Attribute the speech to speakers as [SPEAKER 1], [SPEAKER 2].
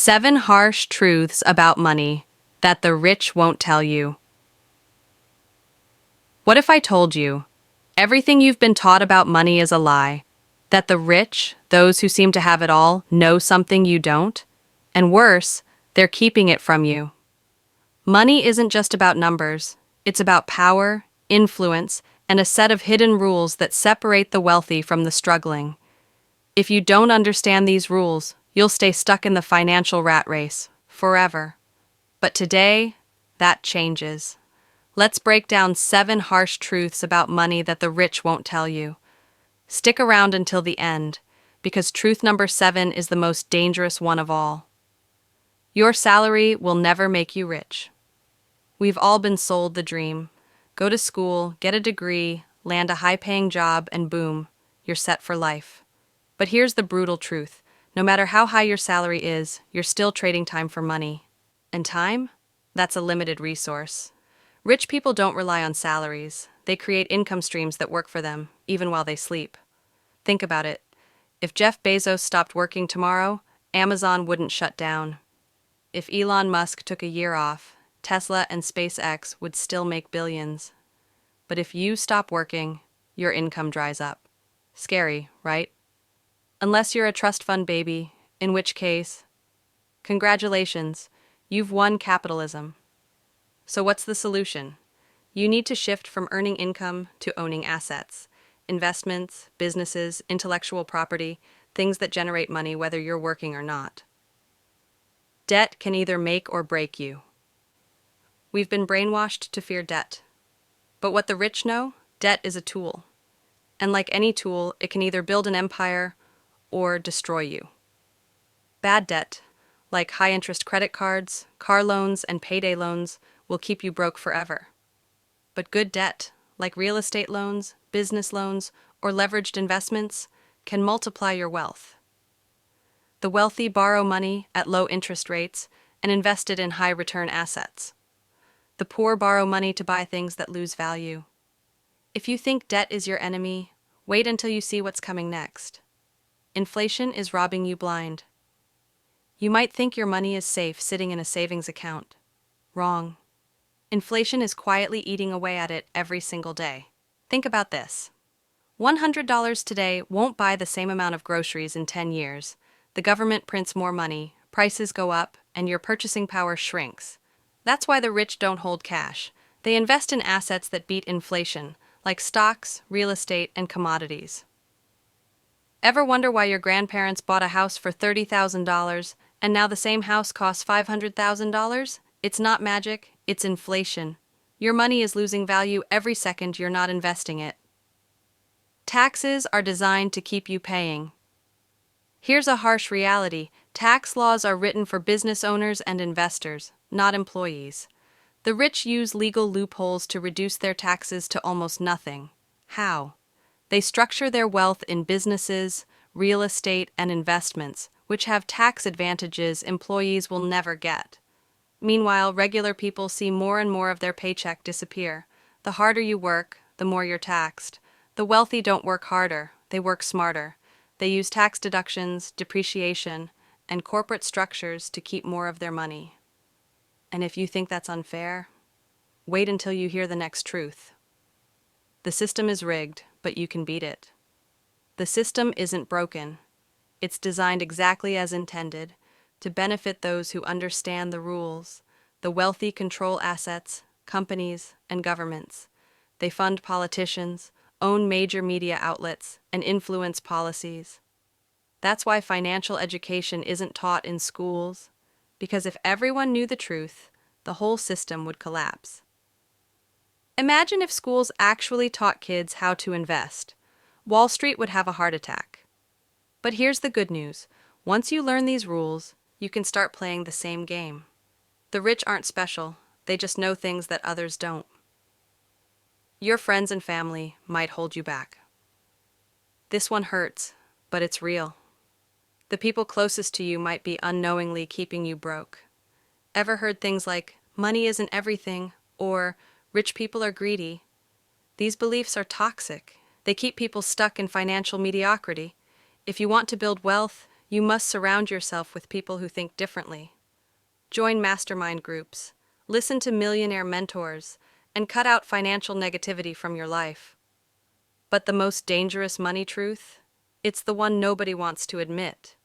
[SPEAKER 1] 7 harsh truths about money that the rich won't tell you. What if I told you everything you've been taught about money is a lie? That the rich, those who seem to have it all, know something you don't? And worse, they're keeping it from you. Money isn't just about numbers. It's about power, influence, and a set of hidden rules that separate the wealthy from the struggling. If you don't understand these rules, you'll stay stuck in the financial rat race forever. But today, that changes. Let's break down 7 harsh truths about money that the rich won't tell you. Stick around until the end, because truth number 7 is the most dangerous one of all. Your salary will never make you rich. We've all been sold the dream. Go to school, get a degree, land a high-paying job, and boom, you're set for life. But here's the brutal truth. No matter how high your salary is, you're still trading time for money. And time? That's a limited resource. Rich people don't rely on salaries. They create income streams that work for them, even while they sleep. Think about it. If Jeff Bezos stopped working tomorrow, Amazon wouldn't shut down. If Elon Musk took a year off, Tesla and SpaceX would still make billions. But if you stop working, your income dries up. Scary, right? Unless you're a trust fund baby, in which case, congratulations, you've won capitalism. So what's the solution? You need to shift from earning income to owning assets, investments, businesses, intellectual property, things that generate money whether you're working or not. Debt can either make or break you. We've been brainwashed to fear debt. But what the rich know, debt is a tool. And like any tool, it can either build an empire or destroy you. Bad debt, like high-interest credit cards, car loans, and payday loans, will keep you broke forever. But good debt, like real estate loans, business loans, or leveraged investments, can multiply your wealth. The wealthy borrow money at low interest rates and invest it in high-return assets. The poor borrow money to buy things that lose value. If you think debt is your enemy, wait until you see what's coming next. Inflation is robbing you blind. You might think your money is safe sitting in a savings account. Wrong. Inflation is quietly eating away at it every single day. Think about this. $100 today won't buy the same amount of groceries in 10 years. The government prints more money, prices go up, and your purchasing power shrinks. That's why the rich don't hold cash. They invest in assets that beat inflation, like stocks, real estate, and commodities. Ever wonder why your grandparents bought a house for $30,000 and now the same house costs $500,000? It's not magic, it's inflation. Your money is losing value every second you're not investing it. Taxes are designed to keep you paying. Here's a harsh reality. Tax laws are written for business owners and investors, not employees. The rich use legal loopholes to reduce their taxes to almost nothing. How? They structure their wealth in businesses, real estate, and investments, which have tax advantages employees will never get. Meanwhile, regular people see more and more of their paycheck disappear. The harder you work, the more you're taxed. The wealthy don't work harder, they work smarter. They use tax deductions, depreciation, and corporate structures to keep more of their money. And if you think that's unfair, wait until you hear the next truth. The system is rigged, but you can beat it. The system isn't broken. It's designed exactly as intended, to benefit those who understand the rules. The wealthy control assets, companies, and governments. They fund politicians, own major media outlets, and influence policies. That's why financial education isn't taught in schools, because if everyone knew the truth, the whole system would collapse. Imagine if schools actually taught kids how to invest. Wall Street would have a heart attack. But here's the good news. Once you learn these rules, you can start playing the same game. The rich aren't special. They just know things that others don't. Your friends and family might hold you back. This one hurts, but it's real. The people closest to you might be unknowingly keeping you broke. Ever heard things like, money isn't everything, or rich people are greedy? These beliefs are toxic. They keep people stuck in financial mediocrity. If you want to build wealth, you must surround yourself with people who think differently. Join mastermind groups, listen to millionaire mentors, and cut out financial negativity from your life. But the most dangerous money truth? It's the one nobody wants to admit.